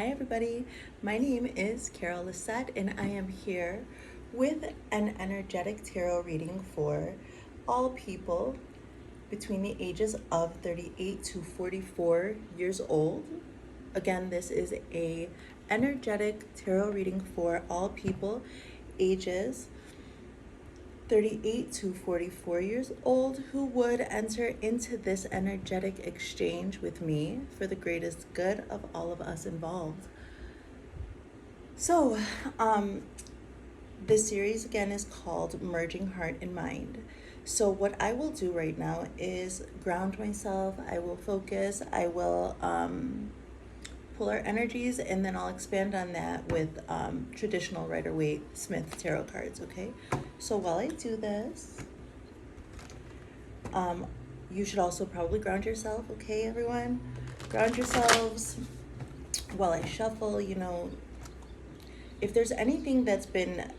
Hi, everybody. My name is Carol Lisette, and I am here with an energetic tarot reading for all people between the ages of 38 to 44 years old. Again, this is a energetic tarot reading for all people ages 38 to 44 years old who would enter into this energetic exchange with me for the greatest good of all of us involved. So, this series again is called Merging Heart and Mind. So, what I will do right now is ground myself, I will focus, I will pull our energies, and then I'll expand on that with traditional Rider Waite Smith tarot cards, okay? So while I do this, you should also probably ground yourself, okay, everyone? Ground yourselves while I shuffle. If there's anything that's been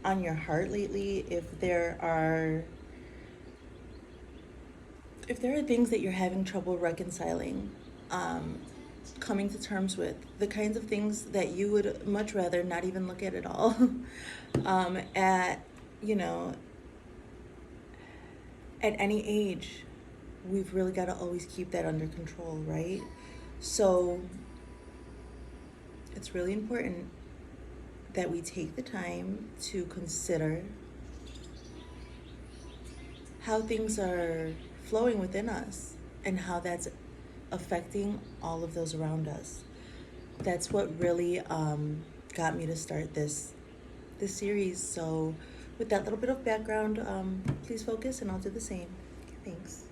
on your heart lately, if there are things that you're having trouble reconciling, coming to terms with, the kinds of things that you would much rather not even look at all, at any age, we've really got to always keep that under control, right? So it's really important that we take the time to consider how things are flowing within us and how that's affecting all of those around us. That's what really got me to start this series. So with that little bit of background, please focus and I'll do the same. Thanks.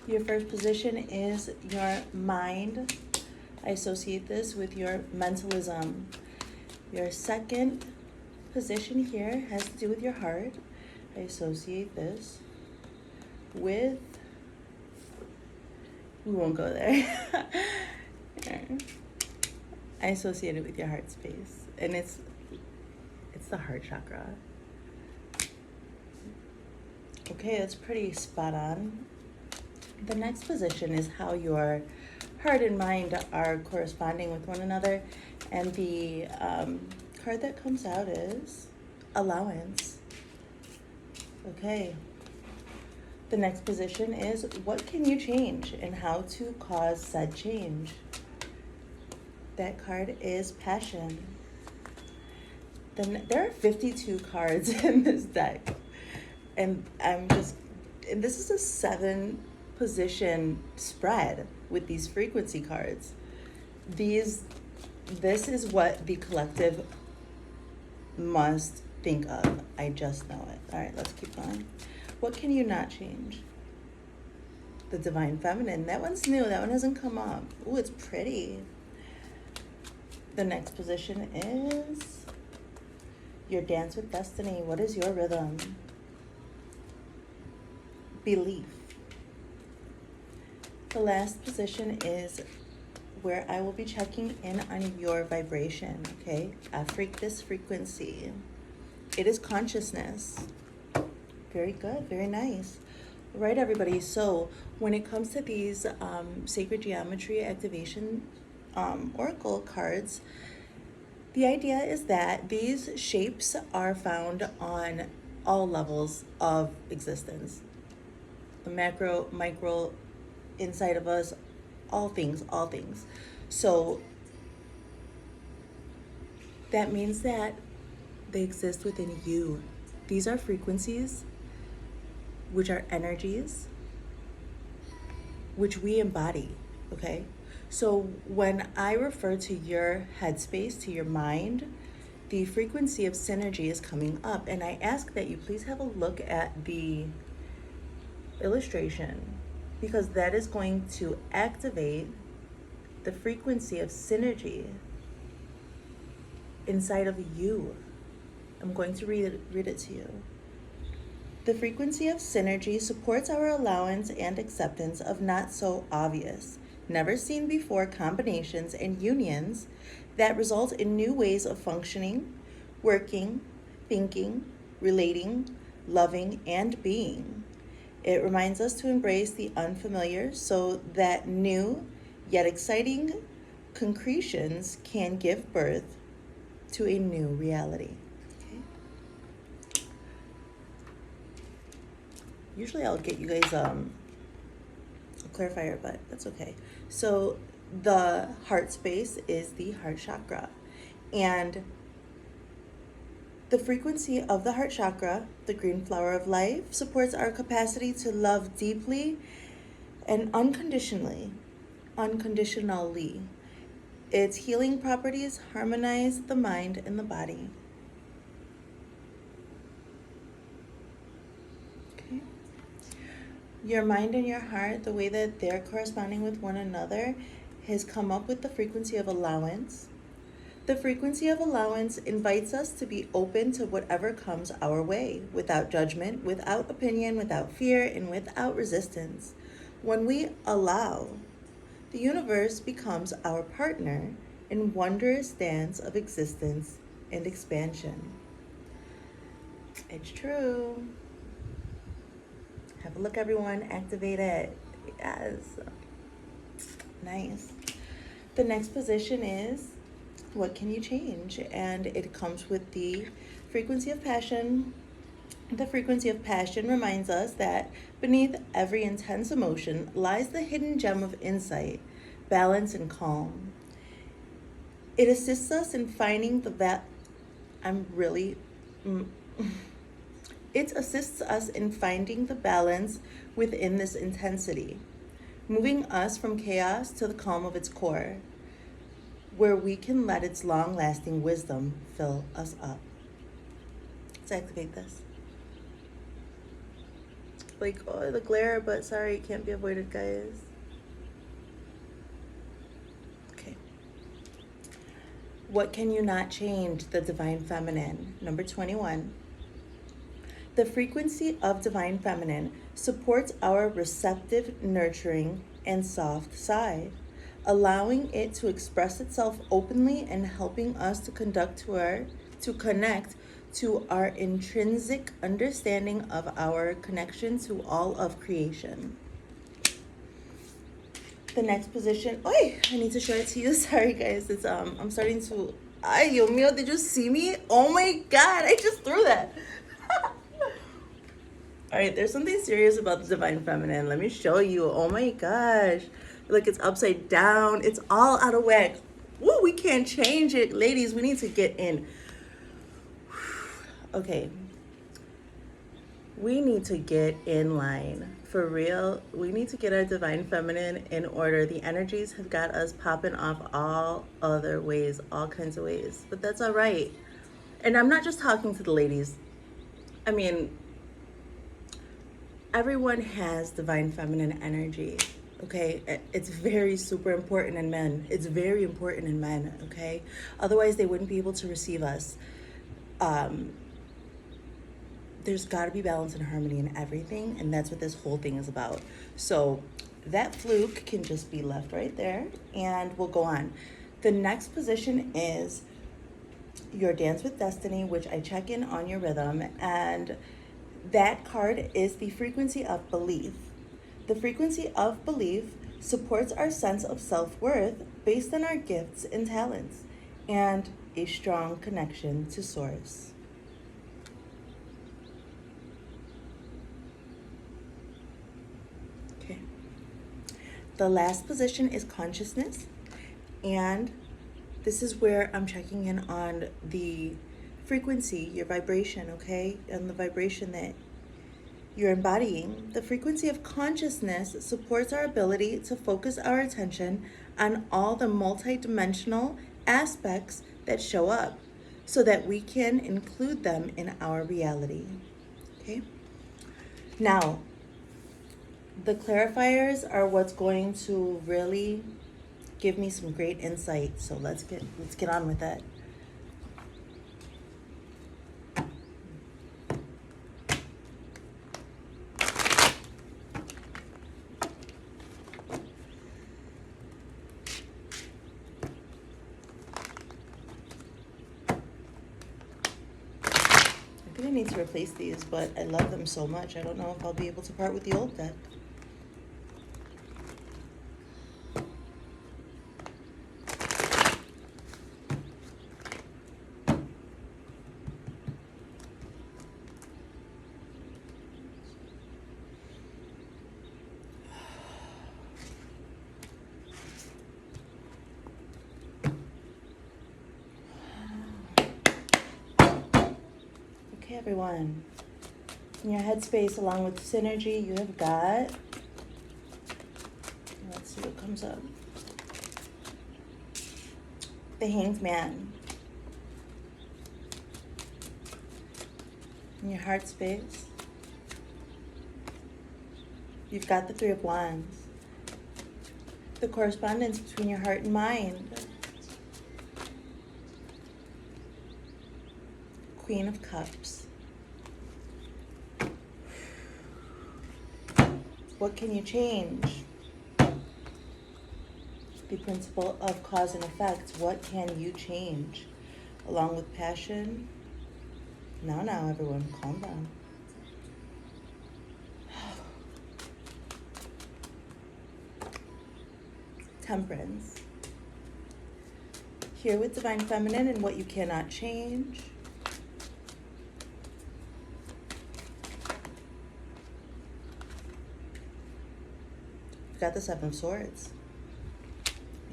Your first position is your mind. I associate this with your mentalism. Your second position here has to do with your heart. I associate this with, we won't go there. I associate it with your heart space, and it's the heart chakra. Okay, that's pretty spot on. The next position is how your heart and mind are corresponding with one another. And the card that comes out is allowance. Okay. The next position is what can you change and how to cause said change. That card is passion. Then there are 52 cards in this deck. And this is a 7-position spread with these frequency cards. This is what the collective must think of. I just know it. All right, let's keep going. What can you not change? The Divine Feminine. That one's new. That one hasn't come up. Ooh, it's pretty. The next position is your Dance with Destiny. What is your rhythm? Belief. The last position is where I will be checking in on your vibration, okay? This frequency. It is consciousness. Very good, very nice. All right, everybody, so when it comes to these sacred geometry activation oracle cards, the idea is that these shapes are found on all levels of existence. The macro, micro, inside of us, all things. So that means that they exist within you. These are frequencies, which are energies, which we embody, okay? So when I refer to your headspace, to your mind, the frequency of synergy is coming up, and I ask that you please have a look at the illustration, because that is going to activate the frequency of synergy inside of you. I'm going to read it to you. The frequency of synergy supports our allowance and acceptance of not so obvious, never seen before combinations and unions that result in new ways of functioning, working, thinking, relating, loving, and being. It reminds us to embrace the unfamiliar so that new yet exciting concretions can give birth to a new reality. Okay. Usually I'll get you guys a clarifier, but that's okay. So the heart space is the heart chakra, and the frequency of the heart chakra, the green flower of life, supports our capacity to love deeply and unconditionally. Its healing properties harmonize the mind and the body. Okay. Your mind and your heart, the way that they're corresponding with one another, has come up with the frequency of allowance. The frequency of allowance invites us to be open to whatever comes our way, without judgment, without opinion, without fear, and without resistance. When we allow, the universe becomes our partner in wondrous dance of existence and expansion. It's true. Have a look, everyone. Activate it. Yes. Nice. The next position is, what can you change? And it comes with the frequency of passion. The frequency of passion reminds us that beneath every intense emotion lies the hidden gem of insight, balance, and calm. It assists us in finding It assists us in finding the balance within this intensity, moving us from chaos to the calm of its core, where we can let its long-lasting wisdom fill us up. Let's activate this. Like, oh, the glare, but sorry, it can't be avoided, guys. Okay. What can you not change? The divine feminine. Number 21. The frequency of divine feminine supports our receptive, nurturing, and soft side, allowing it to express itself openly and helping us to connect to our intrinsic understanding of our connection to all of creation. The next position, I need to show it to you. Sorry guys, it's I'm starting to, ay, Dios mío, did you see me? Oh my God, I just threw that. All right, there's something serious about the divine feminine. Let me show you. Oh my gosh. Look, it's upside down. It's all out of whack. Woo, we can't change it. Ladies, we need to get in. Okay. We need to get in line. For real, we need to get our divine feminine in order. The energies have got us popping off all other ways, all kinds of ways. But that's all right. And I'm not just talking to the ladies. I mean, everyone has divine feminine energy, okay? It's very super important in men. It's very important in men, okay? Otherwise, they wouldn't be able to receive us. There's got to be balance and harmony in everything, and that's what this whole thing is about. So that fluke can just be left right there, and we'll go on. The next position is your Dance with Destiny, which I check in on your rhythm, and that card is the frequency of belief. The frequency of belief supports our sense of self-worth based on our gifts and talents and a strong connection to Source. Okay. The last position is consciousness, and this is where I'm checking in on the frequency, your vibration, okay? And the vibration that you're embodying. The frequency of consciousness supports our ability to focus our attention on all the multidimensional aspects that show up so that we can include them in our reality, okay? Now, the clarifiers are what's going to really give me some great insight. So let's get on with it. need to replace these, but I love them so much. I don't know if I'll be able to part with the old deck. Okay, everyone. In your headspace, along with synergy, you have got, let's see what comes up. The Hanged Man. In your heart space, you've got the Three of Wands. The correspondence between your heart and mind. Queen of Cups. What can you change? The principle of cause and effect. What can you change? Along with passion. Now, everyone, calm down. Temperance. Here with Divine Feminine and what you cannot change. You've got the Seven of Swords.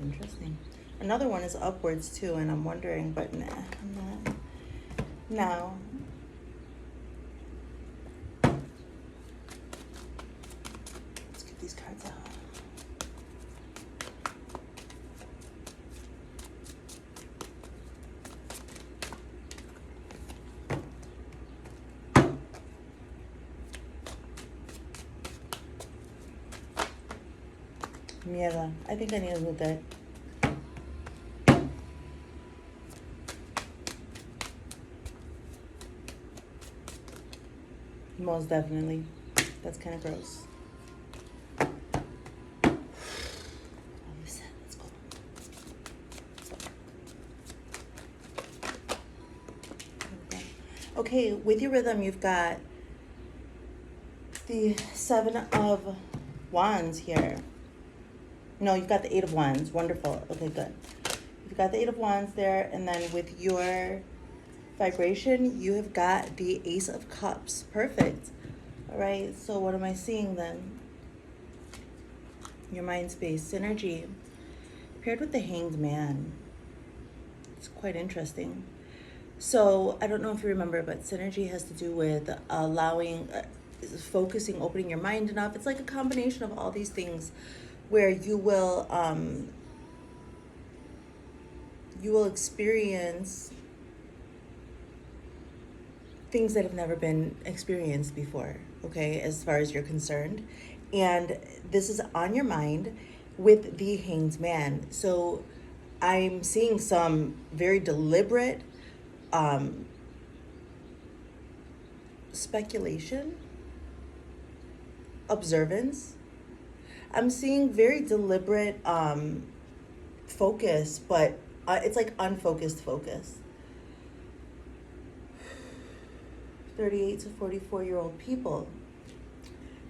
Interesting. Another one is upwards too, and I'm wondering, but nah, I'm not. Now, let's get these cards out. Mierda, I think I need a new deck. Most definitely. That's kind of gross. Let's go. Okay, with your rhythm, you've got the Seven of Wands here. No, you've got the Eight of Wands. Wonderful. Okay, good. You've got the Eight of Wands there, and then with your vibration, you have got the Ace of Cups. Perfect. All right, so what am I seeing then? Your mind space synergy paired with the Hanged Man. It's quite interesting. So I don't know if you remember, but synergy has to do with allowing, focusing, opening your mind enough. It's like a combination of all these things where you will experience things that have never been experienced before, okay, as far as you're concerned. And this is on your mind with the Hanged Man. So I'm seeing some very deliberate speculation, observance. I'm seeing very deliberate focus, but it's like unfocused focus. 38 to 44-year-old people.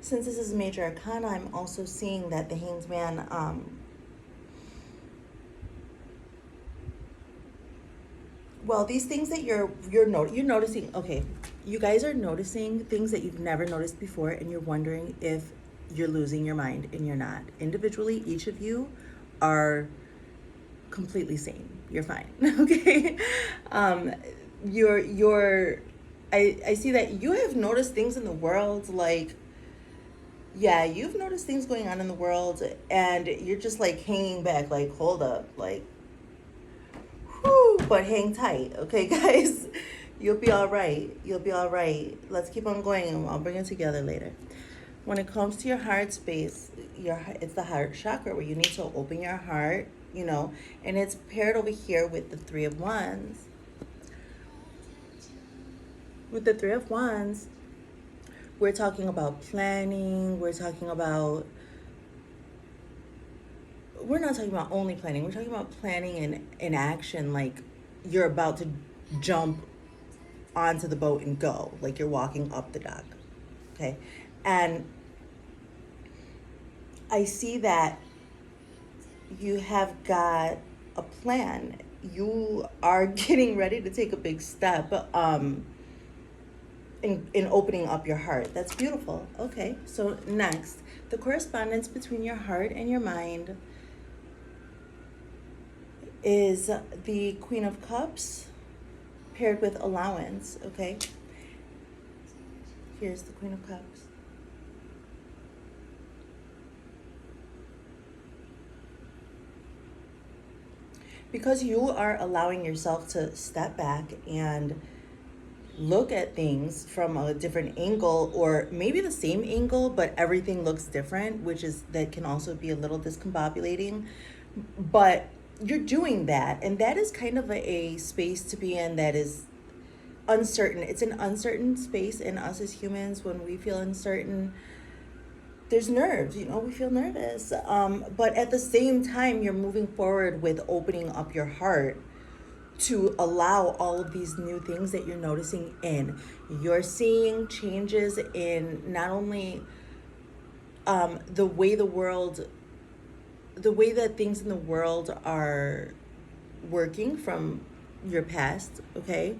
Since this is a major arcana, I'm also seeing that the Hanged Man well, these things that you're noticing, okay, you guys are noticing things that you've never noticed before, and you're wondering if you're losing your mind, and you're not. Individually, each of you are completely sane. You're fine. Okay. I see that you have noticed things in the world, like, yeah, you've noticed things going on in the world, and you're just like hanging back, like, hold up, like, whew, but hang tight, okay, guys? You'll be all right. You'll be all right. Let's keep on going, and I'll bring it together later. When it comes to your heart space, it's the heart chakra where you need to open your heart, you know, and it's paired over here with the Three of Wands. With the Three of Wands, we're talking about planning. We're not talking about only planning. We're talking about planning in action, like you're about to jump onto the boat and go, like you're walking up the dock. Okay. And I see that you have got a plan. You are getting ready to take a big step in opening up your heart. That's beautiful. Okay, so next, the correspondence between your heart and your mind is the Queen of Cups paired with allowance. Okay, here's the Queen of Cups. Because you are allowing yourself to step back and look at things from a different angle, or maybe the same angle but everything looks different, which is that can also be a little discombobulating, but you're doing that, and that is kind of a space to be in that is uncertain. It's an uncertain space in us as humans. When we feel uncertain, there's nerves, we feel nervous, but at the same time you're moving forward with opening up your heart to allow all of these new things that you're noticing in. You're seeing changes in not only the way that things in the world are working from your past, okay?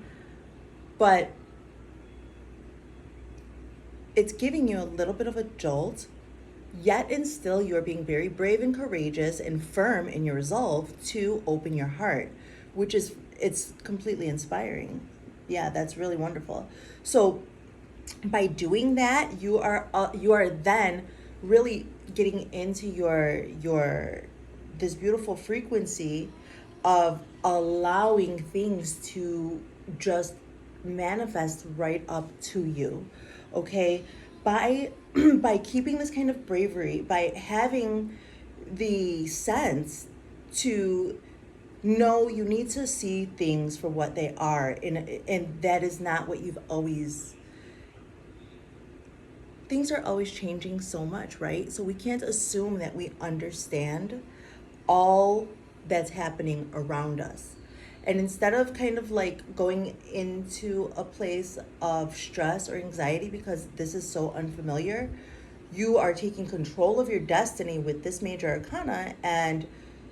But it's giving you a little bit of a jolt, yet and still you're being very brave and courageous and firm in your resolve to open your heart, which is, it's completely inspiring. Yeah, that's really wonderful. So by doing that, you are then really getting into your this beautiful frequency of allowing things to just manifest right up to you. Okay, by by keeping this kind of bravery, by having the sense to know you need to see things for what they are, and that is not what you've always. Things are always changing so much, right? So we can't assume that we understand all that's happening around us. And instead of kind of like going into a place of stress or anxiety because this is so unfamiliar, you are taking control of your destiny with this major arcana and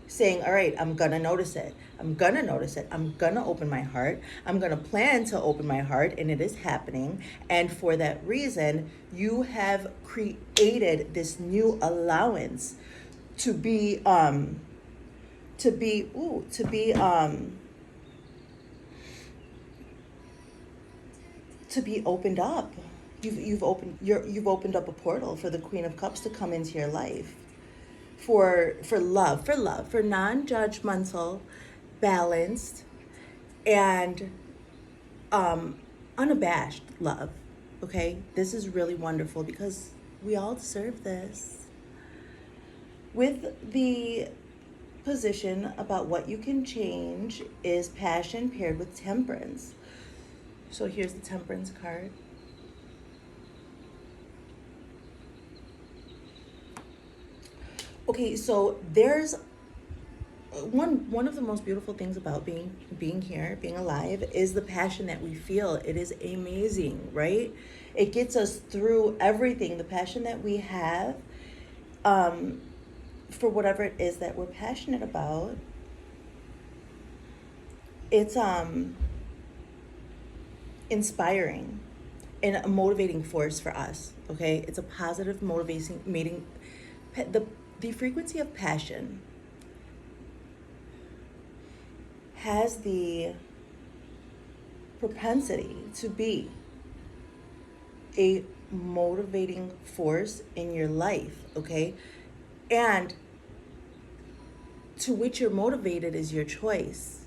saying, all right, I'm gonna notice it. I'm gonna notice it. I'm gonna open my heart. I'm gonna plan to open my heart, and it is happening. And for that reason, you have created this new allowance to be to be opened up. You've opened up a portal for the Queen of Cups to come into your life. For love, for non-judgmental, balanced, and unabashed love. Okay, this is really wonderful because we all deserve this. With the position about what you can change is passion paired with temperance. So here's the temperance card. Okay, so there's one of the most beautiful things about being here, being alive, is the passion that we feel. It is amazing, right? It gets us through everything. The passion that we have for whatever it is that we're passionate about, it's inspiring and a motivating force for us. Okay, it's a positive motivating meeting. The frequency of passion has the propensity to be a motivating force in your life, okay? And to which you're motivated is your choice.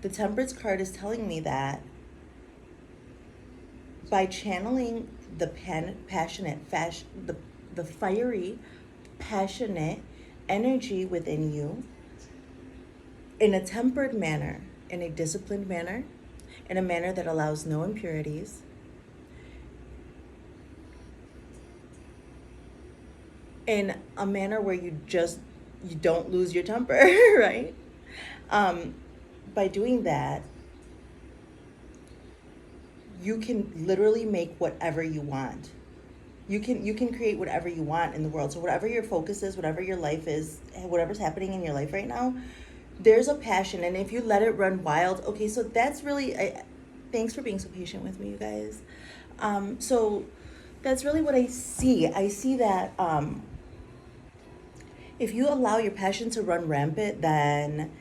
The Temperance card is telling me that by channeling the the fiery, passionate energy within you in a tempered manner, in a disciplined manner, in a manner that allows no impurities, in a manner where you don't lose your temper, right? By doing that, you can literally make whatever you want. You can create whatever you want in the world. So whatever your focus is, whatever your life is, whatever's happening in your life right now, there's a passion, and if you let it run wild, okay, so that's really thanks for being so patient with me, you guys. So that's really what I see that if you allow your passion to run rampant, then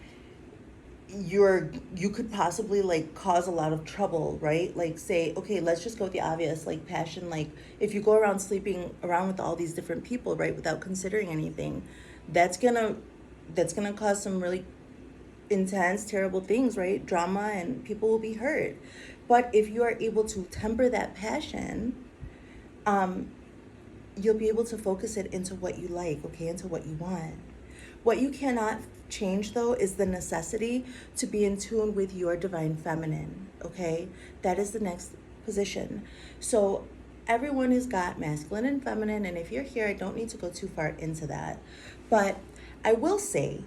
you could possibly like cause a lot of trouble, right? Like, say, okay, let's just go with the obvious, like passion, like if you go around sleeping around with all these different people, right, without considering anything, that's gonna cause some really intense, terrible things, right? Drama, and people will be hurt. But if you are able to temper that passion, um, you'll be able to focus it into what you like, okay, into what you want. What you cannot change, though, is the necessity to be in tune with your divine feminine, okay? That is the next position. So everyone has got masculine and feminine, and if you're here, I don't need to go too far into that. But I will say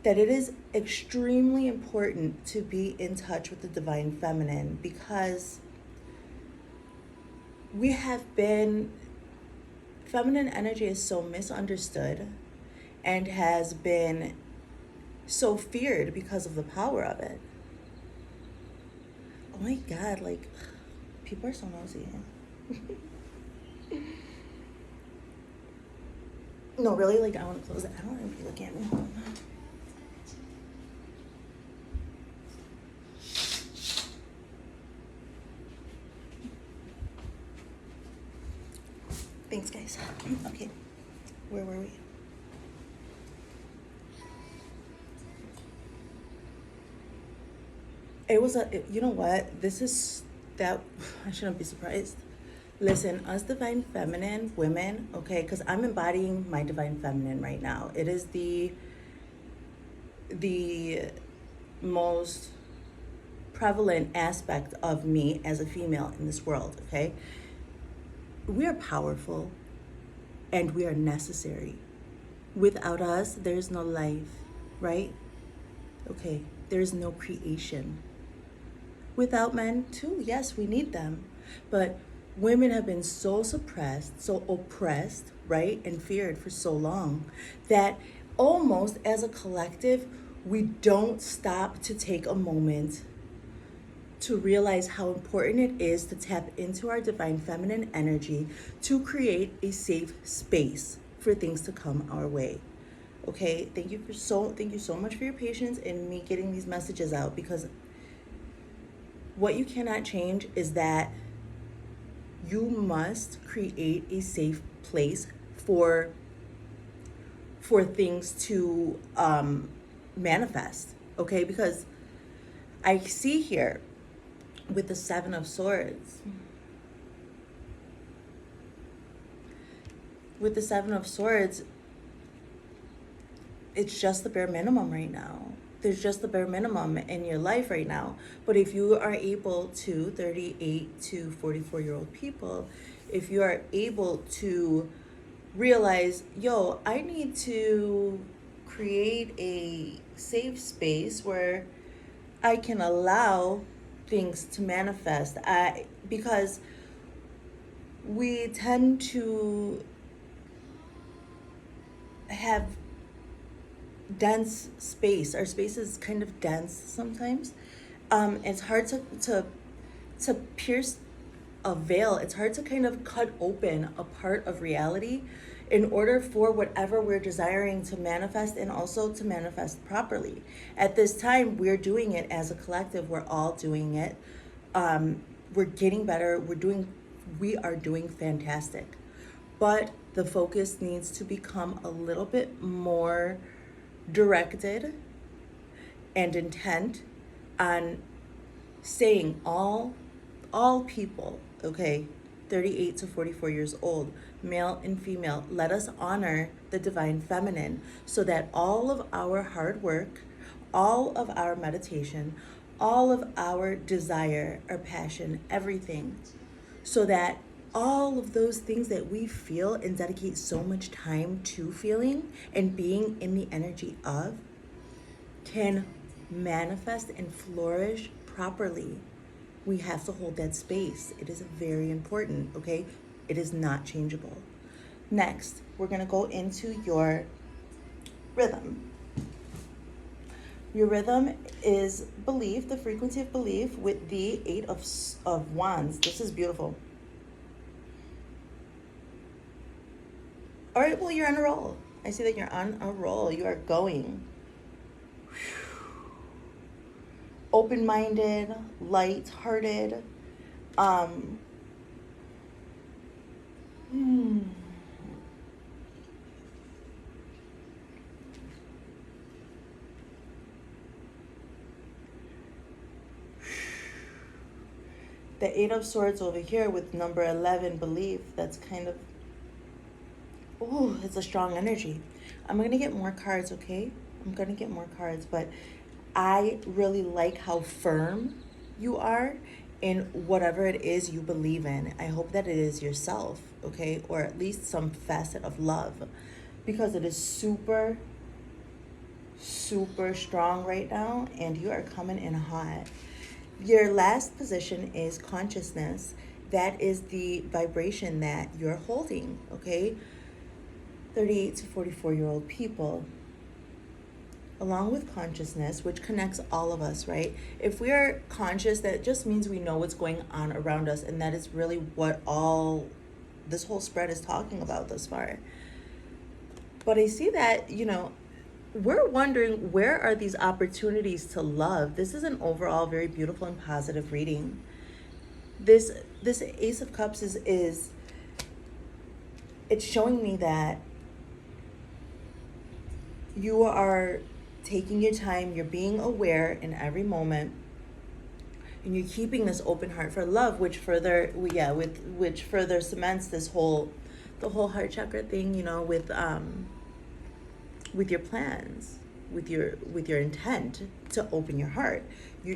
that it is extremely important to be in touch with the divine feminine, because we have been, feminine energy is so misunderstood and has been so feared because of the power of it. Oh my God, like, people are so nosy. No, really, like, I want to close it. I don't want to be looking at me. Thanks, guys. Okay, where were we? You know what? This is that, I shouldn't be surprised. Listen, us divine feminine women, okay, because I'm embodying my divine feminine right now. It is the most prevalent aspect of me as a female in this world, okay? We are powerful and we are necessary. Without us, there's no life, right? Okay, there's no creation. Without men, too, yes, we need them. But women have been so suppressed, so oppressed, right, and feared for so long that almost as a collective, we don't stop to take a moment to realize how important it is to tap into our divine feminine energy to create a safe space for things to come our way. Okay, thank you so much for your patience in me getting these messages out, because what you cannot change is that you must create a safe place for things to manifest, okay? Because I see here with the Seven of Swords, it's just the bare minimum right now. There's just the bare minimum in your life right now. But if you are able to, 38 to 44-year-old people, if you are able to realize, yo, I need to create a safe space where I can allow things to manifest. Because we tend to have dense space. Our space is kind of dense sometimes. It's hard to pierce a veil. It's hard to kind of cut open a part of reality in order for whatever we're desiring to manifest, and also to manifest properly. At this time, we're doing it as a collective. We're all doing it. We're getting better. We are doing fantastic. But the focus needs to become a little bit more directed and intent on saying all people, okay, 38 to 44 years old, male and female, let us honor the divine feminine, so that all of our hard work, all of our meditation, all of our desire, our passion, everything, so that all of those things that we feel and dedicate so much time to feeling and being in the energy of can manifest and flourish properly. We have to hold that space. It is very important, okay? It is not changeable. Next, we're going to go into your rhythm. Your rhythm is belief, the frequency of belief with the Eight of Wands. This is beautiful. All right, well, you're on a roll. I see that you're on a roll. You are going. Open-minded, light-hearted. The Eight of Swords over here with number 11, belief. That's kind of, ooh, it's a strong energy. I'm going to get more cards, okay? I'm going to get more cards, but I really like how firm you are in whatever it is you believe in. I hope that it is yourself, okay? Or at least some facet of love, because it is super, super strong right now, and you are coming in hot. Your last position is consciousness. That is the vibration that you're holding, okay? 38 to 44-year-old people. Along with consciousness, which connects all of us, right? If we are conscious, that just means we know what's going on around us, and that is really what all this whole spread is talking about thus far. But I see that, we're wondering, where are these opportunities to love? This is an overall very beautiful and positive reading. This Ace of Cups is it's showing me that you are taking your time, you're being aware in every moment, and you're keeping this open heart for love, which further cements the whole heart chakra thing, with your plans, with your intent to open your heart. Do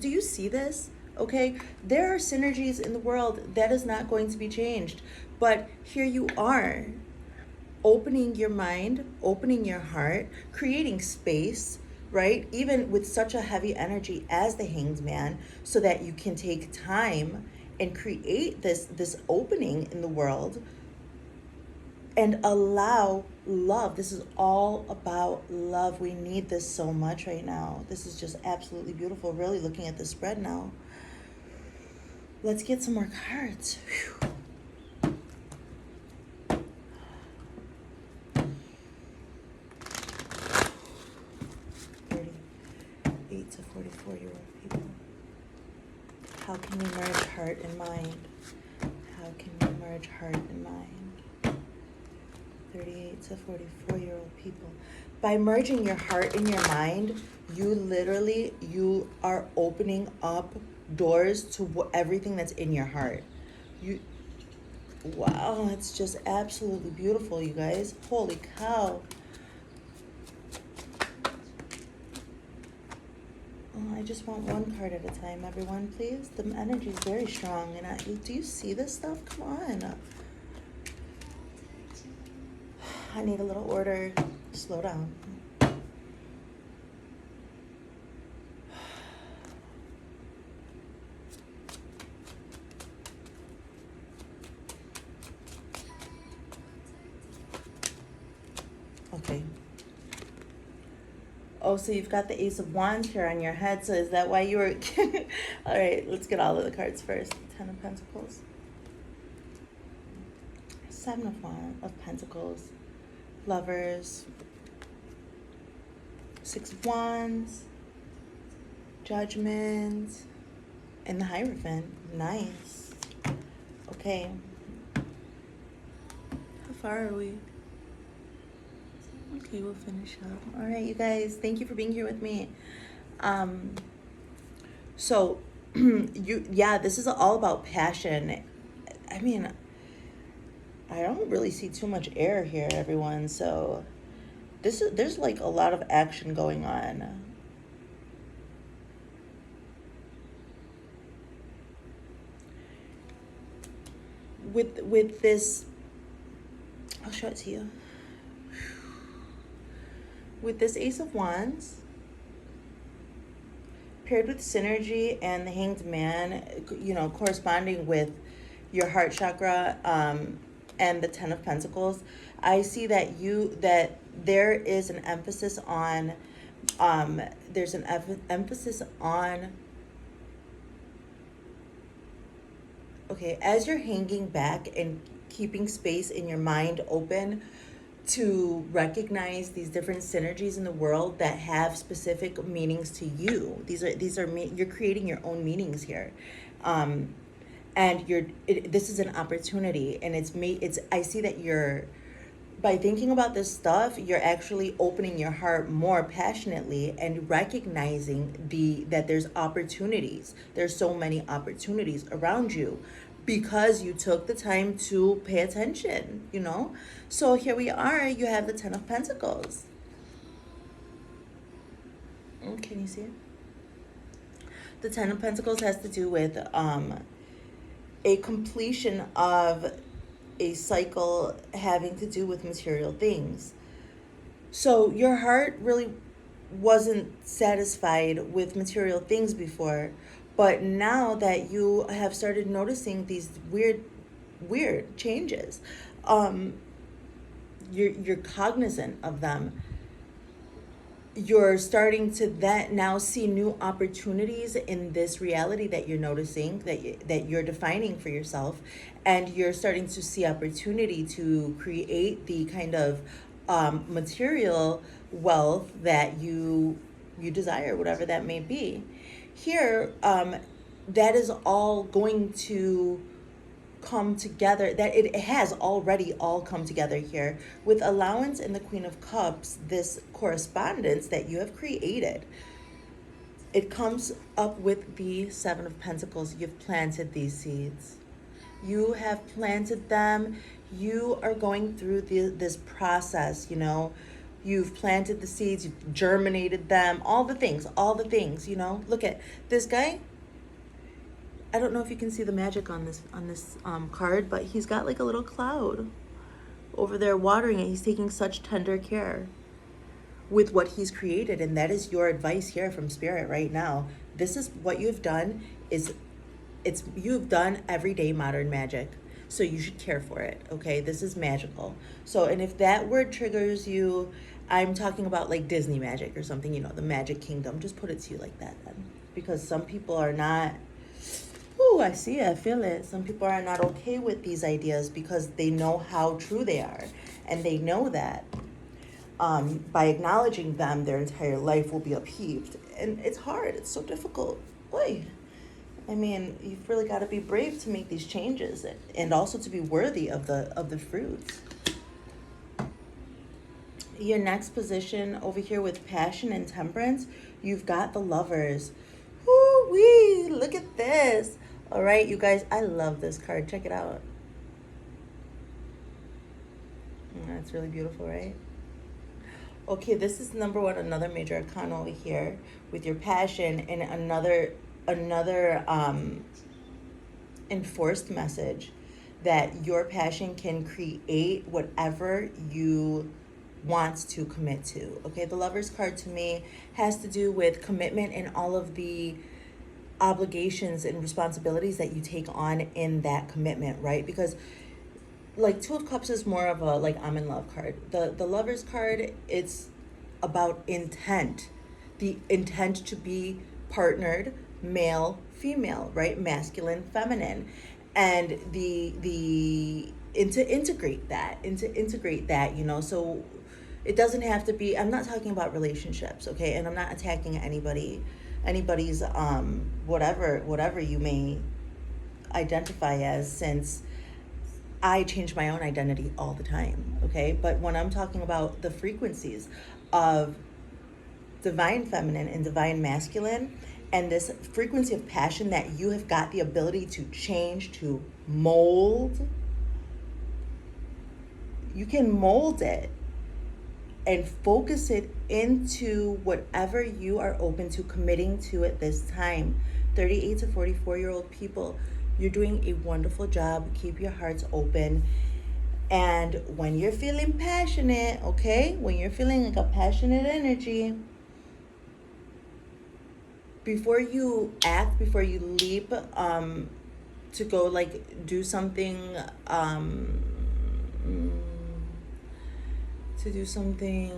you see this? Okay, there are synergies in the world that is not going to be changed, but here you are, opening your mind, opening your heart, creating space, right? Even with such a heavy energy as the Hanged Man, so that you can take time and create this opening in the world and allow love. This is all about love. We need this so much right now. This is just absolutely beautiful. Really looking at the spread now. Let's get some more cards. Whew. 38 to 44-year-old people. How can we merge heart and mind? How can we merge heart and mind? 38 to 44-year-old people. By merging your heart and your mind, you are opening up doors to everything that's in your heart. Wow, it's just absolutely beautiful, you guys. Holy cow. Oh, I just want one card at a time, everyone, please. The energy is very strong. And do you see this stuff? Come on. I need a little order. Slow down. Okay. Oh, so you've got the Ace of Wands here on your head. So is that why you were... All right, let's get all of the cards first. Ten of Pentacles. Seven of Pentacles. Lovers. Six of Wands. Judgment. And the Hierophant. Nice. Okay. How far are we? Okay, we'll finish up. All right, you guys, thank you for being here with me. So this is all about passion. I mean, I don't really see too much air here, everyone. So there's like a lot of action going on. With this, I'll show it to you. With this Ace of Wands, paired with synergy and the Hanged Man, you know, corresponding with your heart chakra, and the Ten of Pentacles, I see that there is an emphasis on, there's an emphasis on, okay, as you're hanging back and keeping space in your mind open to recognize these different synergies in the world that have specific meanings to you. These are you're creating your own meanings here. And this is an opportunity, and I see that by thinking about this stuff, you're actually opening your heart more passionately and recognizing that there's opportunities. There's so many opportunities around you because you took the time to pay attention, you know? So here we are, you have the Ten of Pentacles. Can you see it? The Ten of Pentacles has to do with a completion of a cycle having to do with material things. So your heart really wasn't satisfied with material things before, but now that you have started noticing these weird changes, you're cognizant of them. You're starting to now see new opportunities in this reality that you're noticing, that you're defining for yourself, and you're starting to see opportunity to create the kind of material wealth that you desire, whatever that may be. Here, that is all going to come together, that it has already all come together here with Allowance and the Queen of Cups. This correspondence that you have created, it comes up with the Seven of Pentacles. You've planted these seeds. You have planted them. You are going through this process, you know. You've planted the seeds, you've germinated them, all the things, you know. Look at this guy. I don't know if you can see the magic on this card, but he's got like a little cloud over there watering it. He's taking such tender care with what he's created, and that is your advice here from Spirit right now. This is what you've done. You've done everyday modern magic, so you should care for it. Okay, this is magical. So, and if that word triggers you, I'm talking about like Disney magic or something, you know, the Magic Kingdom. Just put it to you like that then, because some people are not. Ooh, I see it, I feel it. Some people are not okay with these ideas because they know how true they are. And they know that by acknowledging them, their entire life will be upheaved. And it's hard, it's so difficult. Boy, I mean, you've really got to be brave to make these changes and also to be worthy of the fruits. Your next position over here with Passion and Temperance, you've got the Lovers. Woo-wee, look at this. All right, you guys, I love this card. Check it out. That's really beautiful, right? Okay, this is number one, another major arcana over here with your passion, and another enforced message that your passion can create whatever you wants to commit to. Okay, the Lovers card to me has to do with commitment and all of the obligations and responsibilities that you take on in that commitment, right? Because like Two of Cups is more of a like I'm in love card. The Lovers card, it's about intent. The intent to be partnered, male, female, right? Masculine, feminine. And to integrate that, you know. So it doesn't have to be, I'm not talking about relationships, okay? And I'm not attacking anybody's whatever you may identify as, since I change my own identity all the time, okay? But when I'm talking about the frequencies of divine feminine and divine masculine, and this frequency of passion that you have got the ability to change, to mold, you can mold it and focus it into whatever you are open to committing to at this time. 38 to 44-year-old people, you're doing a wonderful job. Keep your hearts open. And when you're feeling passionate, okay, when you're feeling like a passionate energy, before you act, before you leap, to go like do something, mm, to do something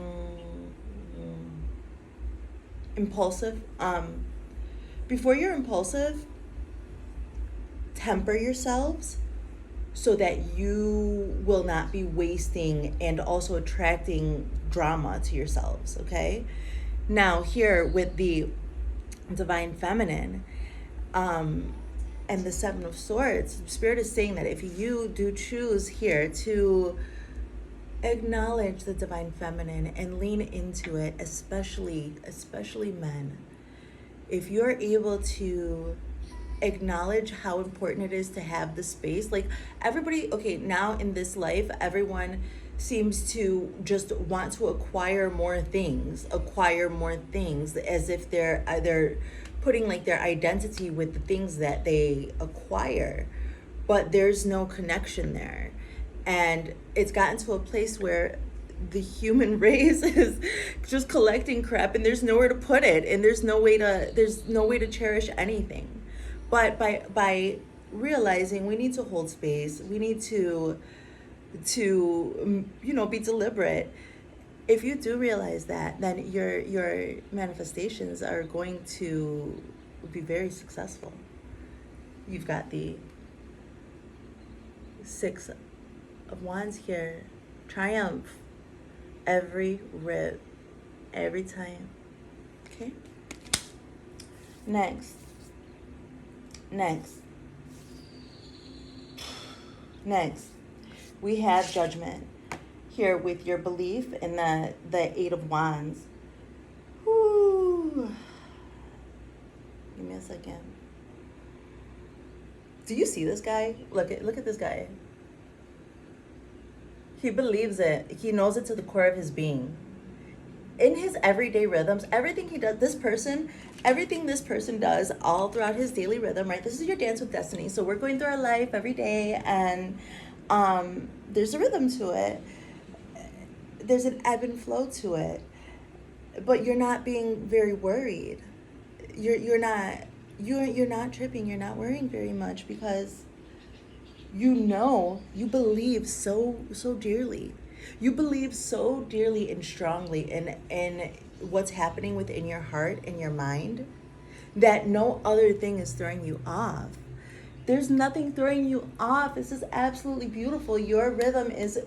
impulsive, before you're impulsive, temper yourselves so that you will not be wasting and also attracting drama to yourselves, okay? Now, here with the divine feminine, and the Seven of Swords, Spirit is saying that if you do choose here to acknowledge the divine feminine and lean into it, especially men, if you're able to acknowledge how important it is to have the space, like everybody, okay, now in this life, everyone seems to just want to acquire more things, as if they're putting like their identity with the things that they acquire, but there's no connection there. And it's gotten to a place where the human race is just collecting crap, and there's nowhere to put it, and there's no way to cherish anything. But by realizing we need to hold space, we need to be deliberate. If you do realize that, then your manifestations are going to be very successful. You've got the Six of Wands here. Triumph. Every rip. Every time. Okay? Next. We have Judgment. Here with your belief in the Eight of Wands. Whew. Give me a second. Do you see this guy? Look at this guy. He believes it. He knows it to the core of his being. In his everyday rhythms, everything he does, everything this person does all throughout his daily rhythm, right? This is your dance with destiny. So we're going through our life every day, and there's a rhythm to it. There's an ebb and flow to it. But you're not being very worried. You're not tripping, you're not worrying very much, because you believe so dearly. You believe so dearly and strongly in what's happening within your heart and your mind, that no other thing is throwing you off. There's nothing throwing you off. This is absolutely beautiful. Your rhythm is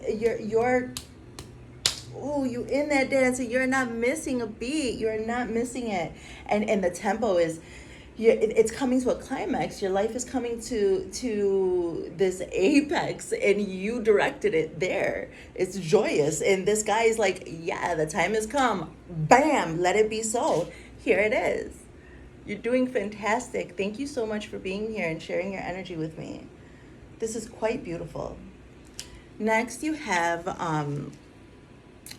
you in that dance, and you're not missing a beat. You're not missing it. And the tempo is, it's coming to a climax. Your life is coming to this apex, and you directed it there. It's joyous. And this guy is like, yeah, the time has come. Bam, let it be so. Here it is. You're doing fantastic. Thank you so much for being here and sharing your energy with me. This is quite beautiful. Next, you have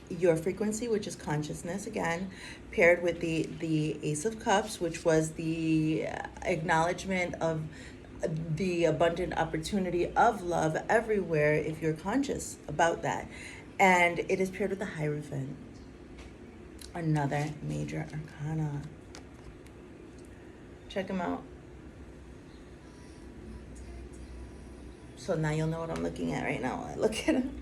your frequency, which is consciousness, again, paired with the Ace of Cups, which was the acknowledgement of the abundant opportunity of love everywhere if you're conscious about that. And it is paired with the Hierophant, another major arcana. Check them out. So now you'll know what I'm looking at right now when I look at them.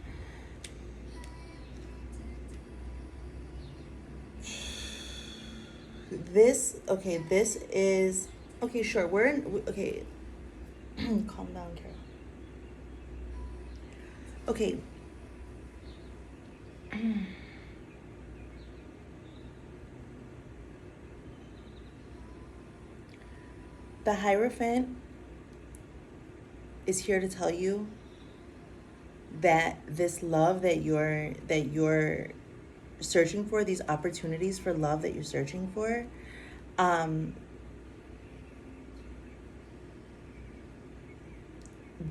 This is, okay, sure, okay, calm down, Carol. Okay. The Hierophant is here to tell you that this love that you're searching for, these opportunities for love that you're searching for,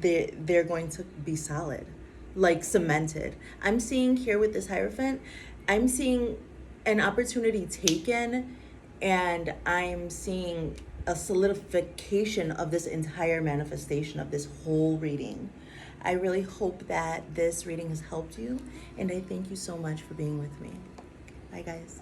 they're going to be solid, like cemented. I'm seeing here with this Hierophant, I'm seeing an opportunity taken, and I'm seeing a solidification of this entire manifestation of this whole reading. I really hope that this reading has helped you, and I thank you so much for being with me. Bye, guys.